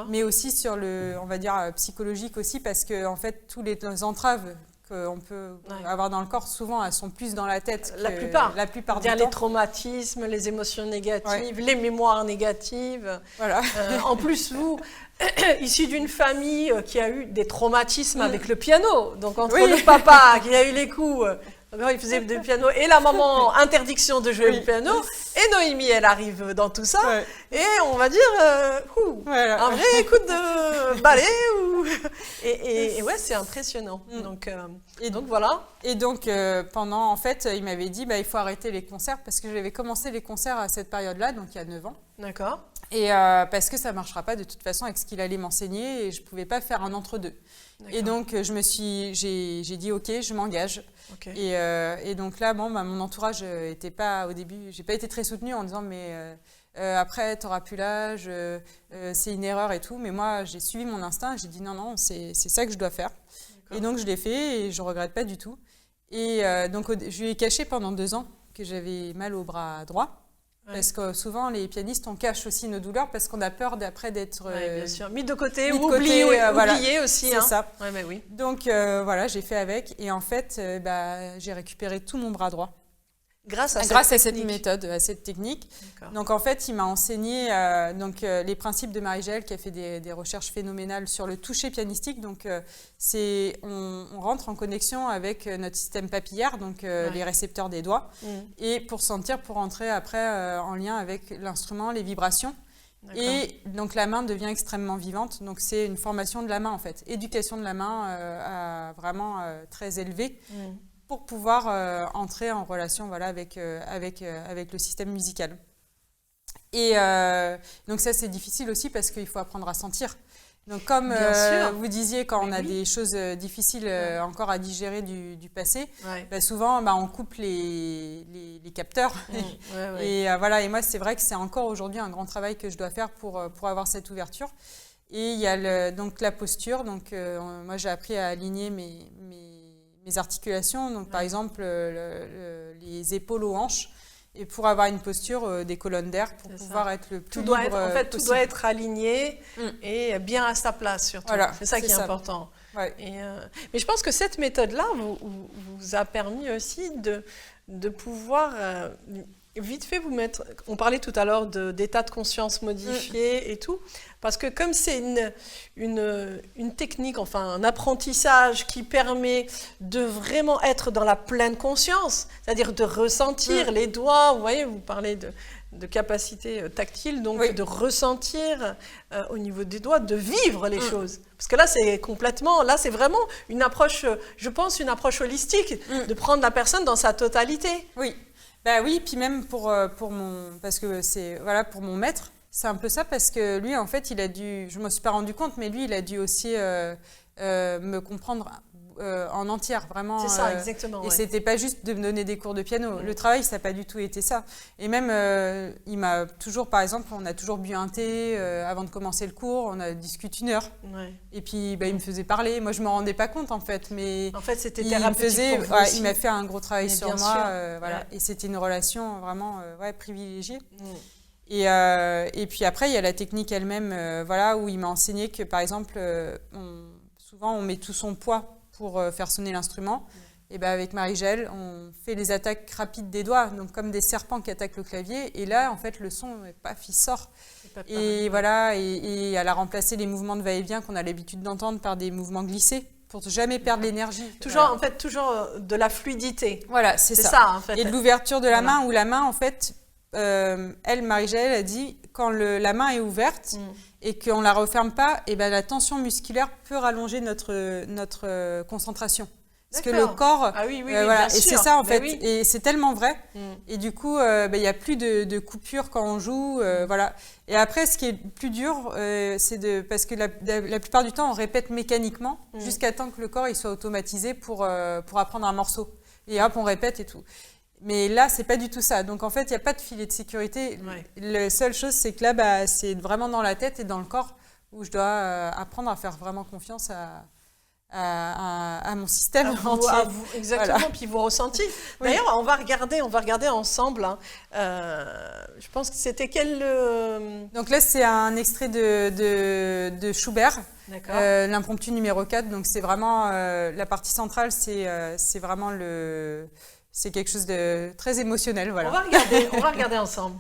mais aussi sur on va dire, psychologique aussi, parce que en fait, tous les entraves qu'on peut avoir dans le corps, souvent, elles sont plus dans la tête. La plupart du temps. Les traumatismes, les émotions négatives, les mémoires négatives. Voilà. En plus, vous, issu d'une famille qui a eu des traumatismes avec le piano, donc entre le papa qui a eu les coups... il faisait du piano et la maman, interdiction de jouer le piano. Et Noémie, elle arrive dans tout ça. Et on va dire, un vrai coup de balai. Et ouais, c'est impressionnant. Donc, Et donc voilà. Et donc, en fait, il m'avait dit, il faut arrêter les concerts parce que j'avais commencé les concerts à cette période-là, donc il y a 9 ans. D'accord. Et parce que ça ne marchera pas de toute façon avec ce qu'il allait m'enseigner et je ne pouvais pas faire un entre-deux. Et donc, j'ai dit, OK, je m'engage. Okay. Et donc là, mon entourage n'était pas, au début, j'ai pas été très soutenue en disant, mais après, tu n'auras plus l'âge, c'est une erreur et tout. Mais moi, j'ai suivi mon instinct et j'ai dit, non, c'est ça que je dois faire. Et donc, je l'ai fait et je ne regrette pas du tout. Et donc, je lui ai caché pendant 2 ans que j'avais mal au bras droit. Ouais. Parce que souvent, les pianistes, on cache aussi nos douleurs parce qu'on a peur d'après d'être bien sûr. Mis de côté ou oublié voilà. aussi. C'est ça. Ouais, mais oui. Donc, voilà, j'ai fait avec. Et en fait, j'ai récupéré tout mon bras droit. Grâce à cette méthode, à cette technique. Donc en fait, il m'a enseigné les principes de Marie-Jaëlle qui a fait des recherches phénoménales sur le toucher pianistique. Donc on rentre en connexion avec notre système papillaire, donc les récepteurs des doigts, et pour rentrer après en lien avec l'instrument, les vibrations. Et donc la main devient extrêmement vivante. Donc c'est une formation de la main en fait, éducation de la main vraiment très élevée. Pour pouvoir entrer en relation avec le système musical. Et donc ça, c'est difficile aussi parce qu'il faut apprendre à sentir. Donc comme vous disiez, quand on a des choses difficiles encore à digérer du passé, souvent on coupe les capteurs. Et voilà. Et moi, c'est vrai que c'est encore aujourd'hui un grand travail que je dois faire pour avoir cette ouverture. Et il y a donc la posture. Donc moi, j'ai appris à aligner mes articulations, donc par exemple les épaules aux hanches, et pour avoir une posture des colonnes d'air, pour pouvoir être le plus libre possible. Tout doit être aligné et bien à sa place surtout. Voilà, c'est ça qui est important. Ouais. Mais je pense que cette méthode-là vous a permis aussi de pouvoir vite fait vous mettre... On parlait tout à l'heure d'état de conscience modifié et tout, parce que comme c'est une technique, enfin un apprentissage qui permet de vraiment être dans la pleine conscience, c'est-à-dire de ressentir les doigts, vous voyez, vous parlez de capacité tactile, donc de ressentir au niveau des doigts, de vivre les choses. Parce que là, c'est vraiment une approche, je pense, une approche holistique, de prendre la personne dans sa totalité. Oui. Oui, puis même pour mon maître, c'est un peu ça parce que lui, en fait, je me suis pas rendu compte, mais lui, il a dû aussi me comprendre en entière, vraiment. C'est ça, exactement. Et c'était pas juste de me donner des cours de piano. Le travail, ça n'a pas du tout été ça. Et même, il m'a toujours, par exemple, on a toujours bu un thé avant de commencer le cours, on a discuté 1 heure. Ouais. Et puis, il me faisait parler. Moi, je me rendais pas compte, en fait. Mais en fait, c'était thérapeutique pour vous aussi. Il m'a fait un gros travail sur moi. Voilà. Et c'était une relation vraiment privilégiée. Et puis après, il y a la technique elle-même, où il m'a enseigné que, par exemple, souvent, on met tout son poids pour faire sonner l'instrument. Et avec Marie-Jaëlle, on fait les attaques rapides des doigts, donc comme des serpents qui attaquent le clavier. Et là, en fait, le son, paf, il sort. Et voilà, et elle a remplacé les mouvements de va-et-vient qu'on a l'habitude d'entendre par des mouvements glissés pour ne jamais perdre l'énergie. Toujours, en fait, toujours de la fluidité. Voilà, c'est ça. En fait. Et de l'ouverture de la main, où la main, en fait, Marie-Jaëlle a dit, quand la main est ouverte, et qu'on ne la referme pas, et la tension musculaire peut rallonger notre concentration. Parce que le corps... Ah oui, voilà. Bien sûr. Et c'est ça, en fait. Oui. Et c'est tellement vrai. Et du coup, il n'y a plus de coupure quand on joue. Voilà. Et après, ce qui est plus dur, parce que la plupart du temps, on répète mécaniquement jusqu'à temps que le corps il soit automatisé pour apprendre un morceau. Et hop, on répète et tout. Mais là, c'est pas du tout ça. Donc, en fait, il n'y a pas de filet de sécurité. La seule chose, c'est que là, c'est vraiment dans la tête et dans le corps où je dois apprendre à faire vraiment confiance à mon système entier. Exactement, voilà. Puis vos ressentis. Oui. D'ailleurs, on va regarder ensemble. Hein. Je pense que c'était quel... Donc là, c'est un extrait de Schubert, l'impromptu numéro 4. Donc, c'est vraiment... la partie centrale, c'est vraiment c'est quelque chose de très émotionnel. Voilà. On va regarder ensemble.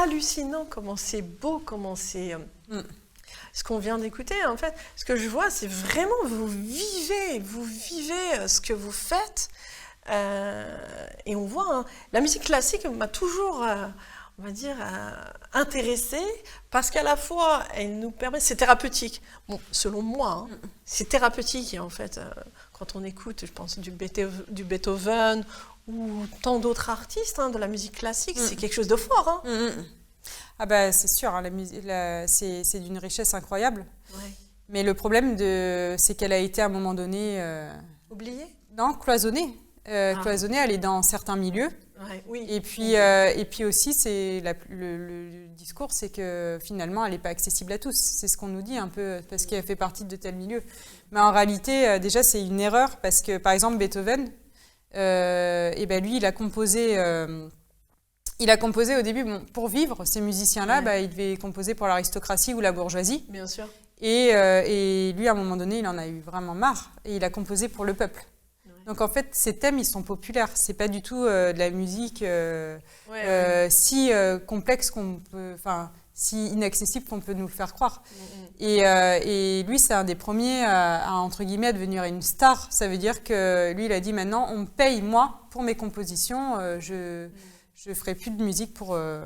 hallucinant, comment c'est beau, comment c'est... Ce qu'on vient d'écouter, en fait, ce que je vois, c'est vraiment vous vivez ce que vous faites. Et on voit, hein, la musique classique m'a toujours, on va dire, intéressée, parce qu'à la fois, elle nous permet, c'est thérapeutique. Bon, selon moi, hein, c'est thérapeutique, et en fait, quand on écoute, je pense, du Beethoven ou tant d'autres artistes de la musique classique, c'est quelque chose de fort. Hein. Ah bah c'est sûr, hein, c'est d'une richesse incroyable. Ouais. Mais le problème, c'est qu'elle a été à un moment donné... Oubliée ? Non, cloisonnée. Cloisonnée, elle est dans certains milieux. Ouais, oui. Et puis aussi, le discours, c'est que finalement, elle n'est pas accessible à tous. C'est ce qu'on nous dit un peu, parce qu'elle fait partie de tel milieu. Mais en réalité, déjà, c'est une erreur, parce que, par exemple, Beethoven, lui, il a composé au début, pour vivre, ces musiciens-là, il devait composer pour l'aristocratie ou la bourgeoisie. Bien sûr. Et lui, à un moment donné, il en a eu vraiment marre, et il a composé pour le peuple. Donc en fait, ces thèmes, ils sont populaires. C'est pas du tout de la musique si complexe si inaccessible qu'on peut nous le faire croire. Et lui, c'est un des premiers entre guillemets, à devenir une star. Ça veut dire que lui, il a dit maintenant, on me paye moi pour mes compositions. Je ferai plus de musique pour ce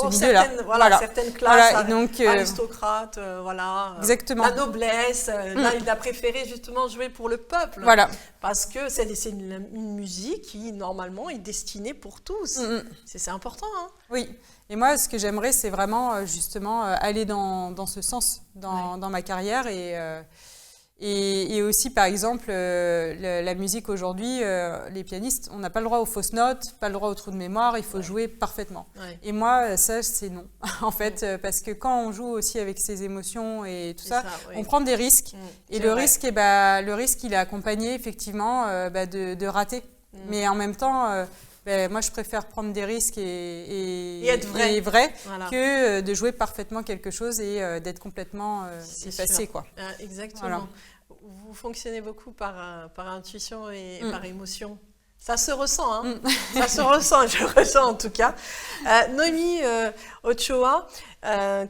milieu-là. Certaines classes, donc, aristocrates, exactement. La noblesse. Là, il a préféré justement jouer pour le peuple. Voilà. Parce que c'est une musique qui, normalement, est destinée pour tous. C'est important. Hein. Oui. Et moi, ce que j'aimerais, c'est vraiment, justement, aller dans ce sens dans ma carrière. Et aussi, par exemple, la musique aujourd'hui, les pianistes, on n'a pas le droit aux fausses notes, pas le droit aux trous de mémoire, il faut jouer parfaitement. Ouais. Et moi, ça, c'est non, en fait, parce que quand on joue aussi avec ses émotions et tout ça, on prend des risques. Et le risque, il est accompagné, effectivement, de rater. Mais en même temps... moi, je préfère prendre des risques et être vrai que de jouer parfaitement quelque chose et d'être complètement effacé. Exactement. Voilà. Vous fonctionnez beaucoup par intuition et par émotion. Ça se ressent, hein. Ça se ressent, je le ressens en tout cas. Noémie Ochoa,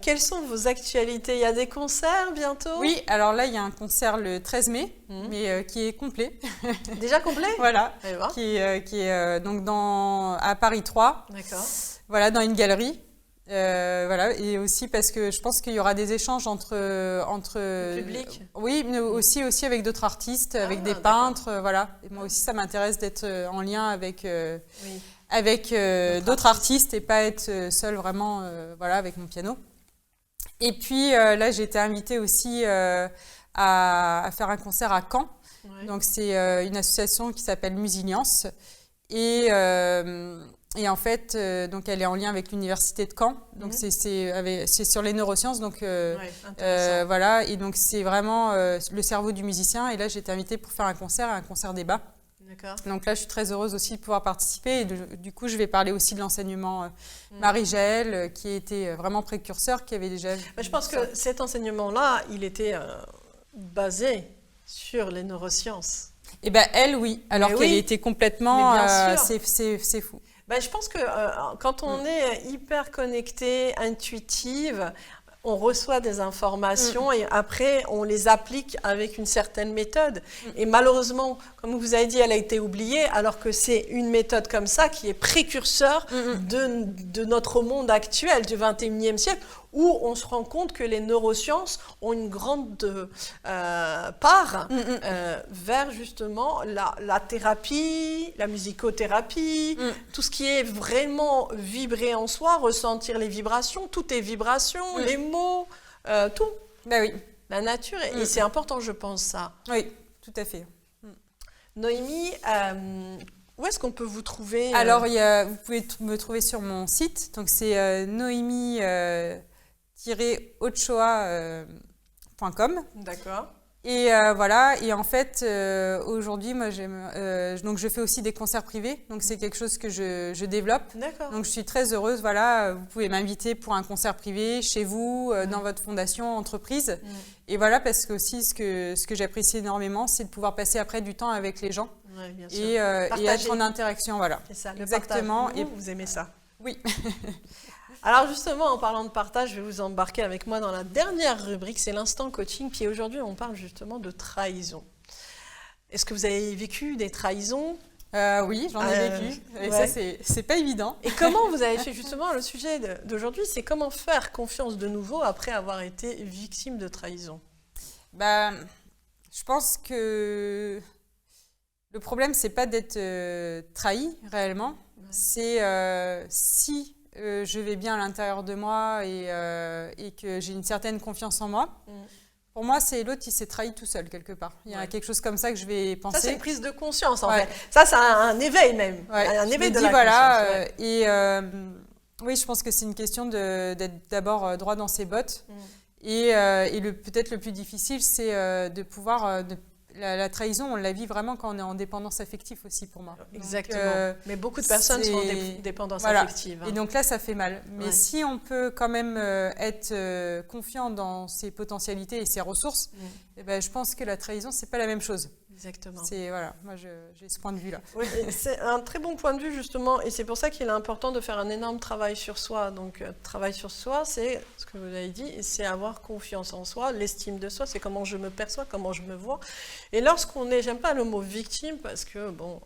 quelles sont vos actualités? Il y a des concerts bientôt? Oui, alors là, il y a un concert le 13 mai, mais qui est complet. Déjà complet? Voilà, qui est donc à Paris 3. D'accord. Voilà, dans une galerie. Et aussi parce que je pense qu'il y aura des échanges entre le public. Oui, mais aussi avec d'autres artistes, avec des peintres, voilà. Et moi aussi, ça m'intéresse d'être en lien avec d'autres artistes et pas être seule vraiment, avec mon piano. Et puis là, j'ai été invitée aussi à faire un concert à Caen. Ouais. Donc c'est une association qui s'appelle Musiliance et en fait, donc elle est en lien avec l'université de Caen. Donc c'est sur les neurosciences. Donc et donc c'est vraiment le cerveau du musicien. Et là, j'ai été invitée pour faire un concert débat. D'accord. Donc là, je suis très heureuse aussi de pouvoir participer. Et du coup, je vais parler aussi de l'enseignement Marie-Jaëlle, qui était vraiment précurseur, qui avait déjà... je pense que cet enseignement-là, il était basé sur les neurosciences. Eh bien, elle, oui. Alors qu'elle était complètement... c'est fou. Je pense que quand on est hyper connecté, intuitive, on reçoit des informations et après, on les applique avec une certaine méthode. Et malheureusement, comme vous avez dit, elle a été oubliée, alors que c'est une méthode comme ça qui est précurseur de notre monde actuel, du 21e siècle, où on se rend compte que les neurosciences ont une grande part vers justement la thérapie, la musicothérapie, tout ce qui est vraiment vibrer en soi, ressentir les vibrations, tout est vibration, les mots, tout. Ben oui. La nature, et c'est important, je pense, ça. Oui, tout à fait. Noémie, où est-ce qu'on peut vous trouver Alors, vous pouvez me trouver sur mon site, donc c'est Noémie-Ochoa.com. D'accord. Et et en fait, aujourd'hui, moi, donc je fais aussi des concerts privés, donc c'est quelque chose que je développe. D'accord. Donc je suis très heureuse, vous pouvez m'inviter pour un concert privé chez vous, dans votre fondation, entreprise. Et voilà, parce que aussi, ce que j'apprécie énormément, c'est de pouvoir passer après du temps avec les gens. Ouais, bien sûr. Et être en interaction, voilà. C'est ça, le exactement. Partage. Vous aimez ça? Oui. Alors justement, en parlant de partage, je vais vous embarquer avec moi dans la dernière rubrique, c'est l'instant coaching. Puis aujourd'hui, on parle justement de trahison. Est-ce que vous avez vécu des trahisons? Oui, j'en ai vécu. Et ouais. ça, c'est pas évident. Et comment vous avez fait justement le sujet d'aujourd'hui, c'est comment faire confiance de nouveau après avoir été victime de trahison? Bah, je pense que le problème, c'est pas d'être trahi réellement. Ouais. C'est si je vais bien à l'intérieur de moi et que j'ai une certaine confiance en moi. Pour moi, c'est l'autre qui s'est trahi tout seul, quelque part. Il y a quelque chose comme ça que je vais penser. Ça, c'est une prise de conscience, en fait. Ça, c'est un éveil, même. Un éveil de la conscience. Et oui, je pense que c'est une question d'être d'abord droit dans ses bottes. Et peut-être le plus difficile, c'est de pouvoir... La trahison, on la vit vraiment quand on est en dépendance affective aussi, pour moi. Exactement. Mais beaucoup de personnes sont en dépendance affective. Et donc là, ça fait mal. Mais si on peut quand même être confiant dans ses potentialités et ses ressources, eh ben, je pense que la trahison, c'est pas la même chose. Exactement. Voilà, moi j'ai ce point de vue-là. Oui, c'est un très bon point de vue justement, et c'est pour ça qu'il est important de faire un énorme travail sur soi. Donc, travail sur soi, c'est ce que vous avez dit, c'est avoir confiance en soi, l'estime de soi, c'est comment je me perçois, comment je me vois. Et lorsqu'on est, j'aime pas le mot victime parce que bon,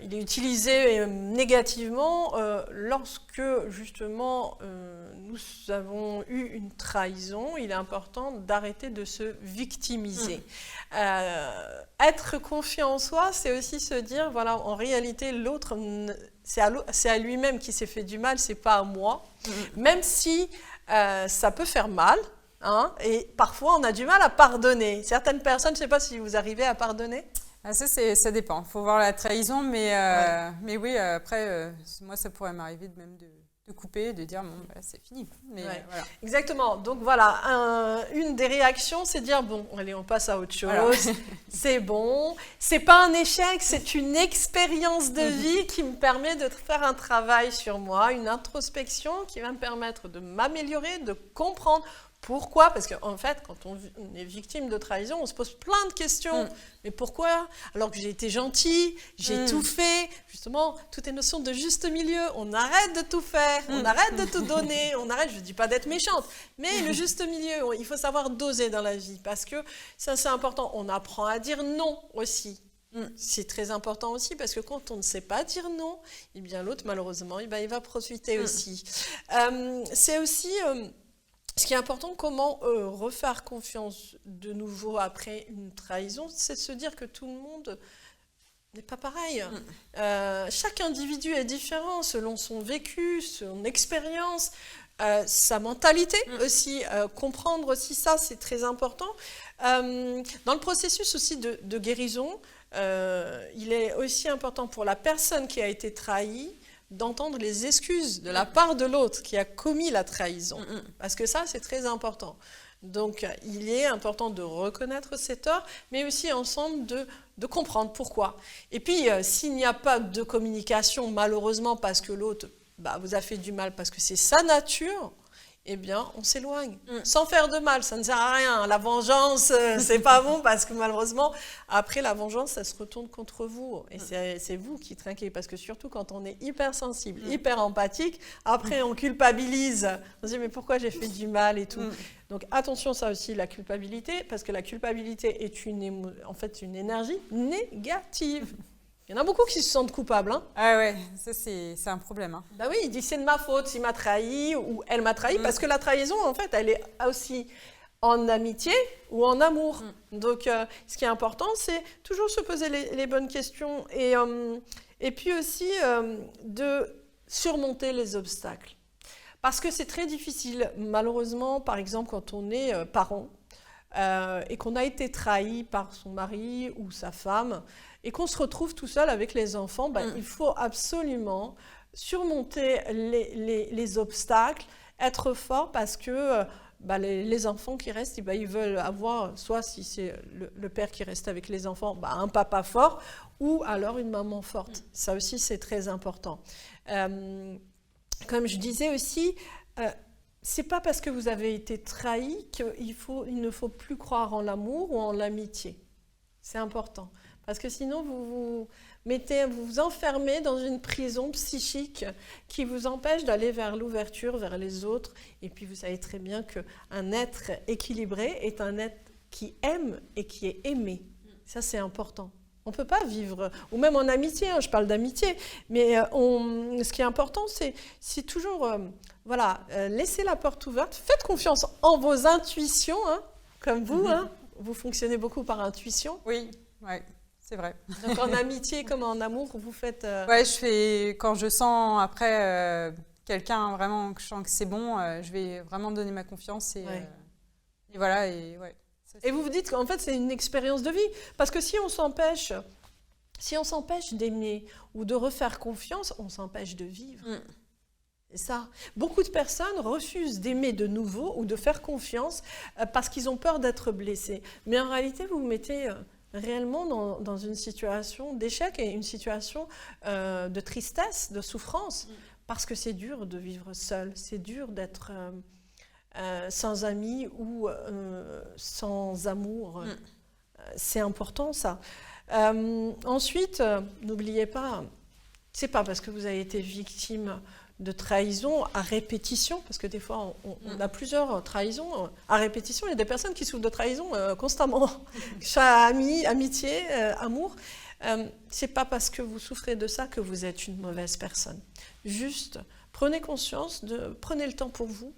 il est utilisé négativement lorsque justement nous avons eu une trahison. Il est important d'arrêter de se victimiser. Être confiant en soi, c'est aussi se dire voilà, en réalité l'autre, c'est à lui-même qui s'est fait du mal, c'est pas à moi. Même si ça peut faire mal. Hein, et parfois on a du mal à pardonner. Certaines personnes, je ne sais pas si vous arrivez à pardonner. Ah, ça dépend. Il faut voir la trahison, mais oui, après, moi, ça pourrait m'arriver même de couper, de dire, bon, bah, c'est fini. Mais, voilà. Exactement. Donc voilà, une des réactions, c'est de dire, bon, allez, on passe à autre chose. Voilà. C'est bon. C'est pas un échec, c'est une expérience de vie qui me permet de faire un travail sur moi, une introspection qui va me permettre de m'améliorer, de comprendre. Pourquoi? Parce qu'en fait, quand on est victime de trahison, on se pose plein de questions. Mais pourquoi? Alors que j'ai été gentil, j'ai tout fait. Justement, toutes les notions de juste milieu. On arrête de tout faire, on arrête de tout donner, on arrête, je ne dis pas d'être méchante, mais le juste milieu, il faut savoir doser dans la vie. Parce que ça, c'est important. On apprend à dire non aussi. C'est très important aussi parce que quand on ne sait pas dire non, eh bien l'autre, malheureusement, il va profiter aussi. C'est aussi... ce qui est important, comment refaire confiance de nouveau après une trahison, c'est de se dire que tout le monde n'est pas pareil. Chaque individu est différent selon son vécu, son expérience, sa mentalité aussi. Comprendre aussi ça, c'est très important. Dans le processus aussi de guérison, il est aussi important pour la personne qui a été trahie d'entendre les excuses de la part de l'autre qui a commis la trahison. Parce que ça, c'est très important. Donc, il est important de reconnaître ses torts, mais aussi ensemble de comprendre pourquoi. Et puis, s'il n'y a pas de communication, malheureusement, parce que l'autre vous a fait du mal, parce que c'est sa nature, eh bien, on s'éloigne. Sans faire de mal, ça ne sert à rien. La vengeance, c'est pas bon parce que malheureusement, après la vengeance, ça se retourne contre vous. Et c'est vous qui trinquez. Parce que surtout quand on est hypersensible, hyper empathique, après on culpabilise. On se dit, mais pourquoi j'ai fait du mal et tout. Donc attention, ça aussi, la culpabilité, parce que la culpabilité est en fait une énergie négative. Il y en a beaucoup qui se sentent coupables. Hein. Ah ouais, ça c'est un problème. Hein. Bah oui, il dit c'est de ma faute s'il m'a trahi ou elle m'a trahi, parce que la trahison, en fait, elle est aussi en amitié ou en amour. Donc, ce qui est important, c'est toujours se poser les bonnes questions et puis aussi de surmonter les obstacles. Parce que c'est très difficile, malheureusement, par exemple, quand on est parent et qu'on a été trahi par son mari ou sa femme, et qu'on se retrouve tout seul avec les enfants, il faut absolument surmonter les obstacles, être fort parce que les enfants qui restent, ils veulent avoir, soit si c'est le père qui reste avec les enfants, un papa fort, ou alors une maman forte. Ça aussi, c'est très important. Comme je disais aussi, c'est pas parce que vous avez été trahi qu'il ne faut plus croire en l'amour ou en l'amitié. C'est important. Parce que sinon, vous vous enfermez dans une prison psychique qui vous empêche d'aller vers l'ouverture, vers les autres. Et puis, vous savez très bien qu'un être équilibré est un être qui aime et qui est aimé. Ça, c'est important. On ne peut pas vivre, ou même en amitié, hein, je parle d'amitié, mais ce qui est important, c'est toujours, laissez la porte ouverte, faites confiance en vos intuitions, hein, comme vous, hein, vous fonctionnez beaucoup par intuition. Oui, ouais, c'est vrai. Donc en amitié comme en amour, vous faites... Ouais, quand je sens après quelqu'un vraiment, que je sens que c'est bon, je vais vraiment donner ma confiance et voilà, et ouais. Et vous vous dites qu'en fait, c'est une expérience de vie. Parce que si on s'empêche d'aimer ou de refaire confiance, on s'empêche de vivre. C'est ça. Beaucoup de personnes refusent d'aimer de nouveau ou de faire confiance parce qu'ils ont peur d'être blessés. Mais en réalité, vous vous mettez réellement dans une situation d'échec et une situation de tristesse, de souffrance. Parce que c'est dur de vivre seul. C'est dur d'être... sans amis ou sans amour. C'est important, ça. Ensuite, n'oubliez pas, c'est pas parce que vous avez été victime de trahison à répétition, parce que des fois, on a plusieurs trahisons à répétition. Il y a des personnes qui souffrent de trahison constamment. Amitié, amour. C'est pas parce que vous souffrez de ça que vous êtes une mauvaise personne. Juste, prenez conscience, prenez le temps pour vous.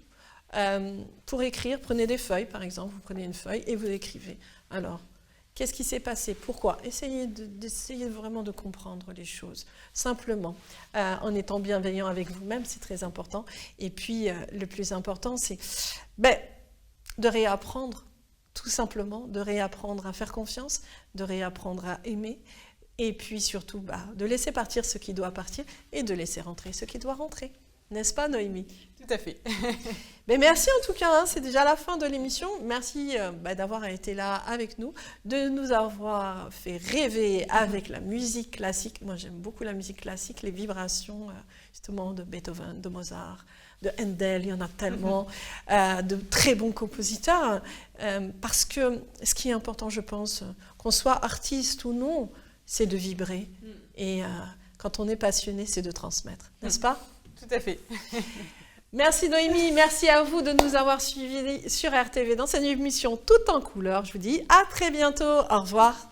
Pour écrire, prenez des feuilles par exemple, vous prenez une feuille et vous écrivez. Alors, qu'est-ce qui s'est passé? Pourquoi? Essayez vraiment de comprendre les choses, simplement, en étant bienveillant avec vous-même, c'est très important. Et puis, le plus important, c'est de réapprendre, tout simplement, de réapprendre à faire confiance, de réapprendre à aimer, et puis surtout, de laisser partir ce qui doit partir et de laisser rentrer ce qui doit rentrer. N'est-ce pas, Noémie? Tout à fait. Mais merci en tout cas, hein, c'est déjà la fin de l'émission. Merci d'avoir été là avec nous, de nous avoir fait rêver avec la musique classique. Moi, j'aime beaucoup la musique classique, les vibrations justement de Beethoven, de Mozart, de Handel, il y en a tellement, de très bons compositeurs. Parce que ce qui est important, je pense, qu'on soit artiste ou non, c'est de vibrer. Et quand on est passionné, c'est de transmettre, n'est-ce pas? Tout à fait. Merci Noémie, merci à vous de nous avoir suivis sur RTV dans cette émission Tout en couleur. Je vous dis à très bientôt. Au revoir.